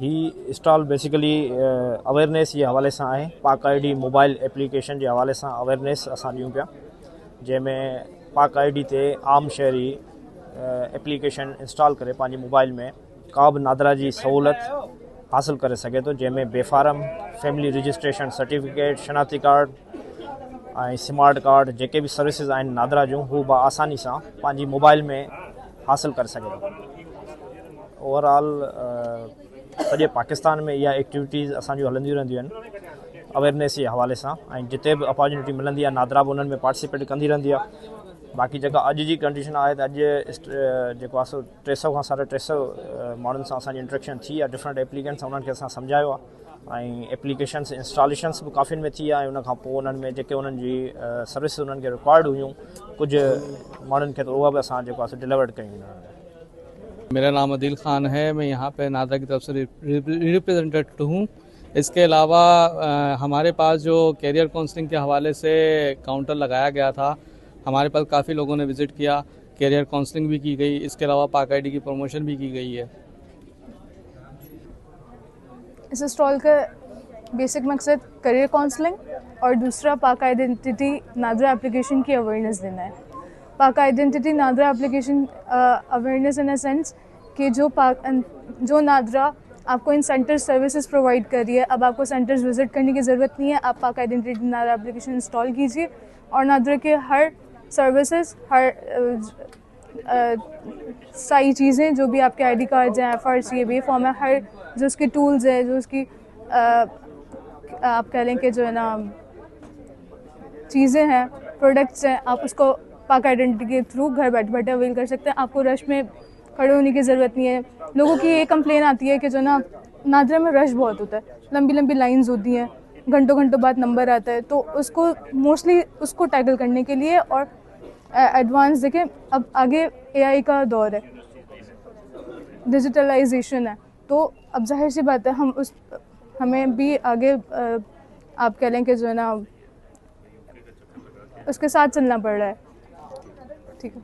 ही stall basically awareness जे हवाले सां आहे। पाक आई डी मोबाइल एप्लीकेशन जे हवाले सां अवेयरनेस असां ॾियूं पिया, जंहिंमें पाक आई डी ते आम शहरी एप्लीकेशन इंस्टॉल करे पंहिंजी मोबाइल में का बि नादरा जी सहूलत हासिल करे सघे थो, जंहिंमें बेफारम फैमिली रजिस्ट्रेशन सर्टिफिकेट, शनाख्ती कार्ड ऐं स्मार्ट कार्ड जेके बि सर्विसिस आहिनि नादरा जूं हू आसानी सां पंहिंजी मोबाइल में हासिल करे सघे थो। ओवरऑल सॼे पाकिस्तान में इहा एक्टिविटीज़ असांजूं हलंदियूं रहंदियूं आहिनि अवेयरनेस जे हवाले सां, ऐं जिते बि अपॉर्चुनिटी मिलंदी आहे नादरा बि उन्हनि में पार्टिसिपेट कंदी रहंदी आहे। बाक़ी जेका अॼु जी कंडीशन आहे त अॼु जेको आहे सो 300 खां 350 माण्हुनि सां असांजी इंट्रेक्शन थी आहे, डिफरेंट एप्लीकेंट्स उन्हनि खे असां सम्झायो आहे ऐं एप्लीकेशन्स इंस्टॉलेशन्स बि काफ़ियुनि में थी आहे। ऐं उनखां पोइ उन्हनि में जेके उन्हनि जी सर्विस उन्हनि खे रिक्वायर्ड हुयूं कुझु माण्हुनि खे त उहा बि असां जेको आहे डिलीवर्ड कयूं। मेरा नाम अदील ख़ान है, मैं यहाँ पे नादरा की तरफ से रिप्रेजेंटेटिव हूँ। इसके अलावा हमारे पास जो कैरियर काउंसलिंग के हवाले से काउंटर लगाया गया था, हमारे पास काफ़ी लोगों ने विज़िट किया, कैरियर काउंसलिंग भी की गई। इसके अलावा पाक आईडी की प्रमोशन भी की गई है। इस स्टॉल का बेसिक मकसद करियर काउंसलिंग और दूसरा पाक आइडेंटिटी नादरा एप्लीकेशन की अवेयरनेस देना है। पाक identity NADRA application awareness in a sense कि जो नादरा आपको इन सेंटर सर्विसेज प्रोवाइड कर रही है, अब आपको सेंटर्स विजिट करने की ज़रूरत नहीं है। आप पाक आइडेंटिटी नादरा एप्लीकेशन इंस्टॉल कीजिए और नादरा के हर सर्विसेज, हर सारी चीज़ें जो भी आपके आईडी कार्ड्स हैं, FRC बे फॉर्म है, हर जो उसकी टूल्स है, जो उसकी आप कह लें कि जो है ना चीज़ें हैं, प्रोडक्ट्स हैं, आप उसको पाक आइडेंटिटी के थ्रू घर बैठे बैठे अवेल कर सकते हैं। आपको रश में खड़े होने की ज़रूरत नहीं है। लोगों की ये कंप्लेन आती है कि जो ना नादरा में रश बहुत होता है, लंबी लंबी लाइंस होती हैं, घंटों घंटों बाद नंबर आता है। तो उसको मोस्टली उसको टैकल करने के लिए और एडवांस देखें, अब आगे AI का दौर है, डिजिटलाइजेशन है, तो अब जाहिर सी बात है हमें भी आगे आप कह लें कि जो है ना उसके साथ चलना पड़ रहा है। ठीक है।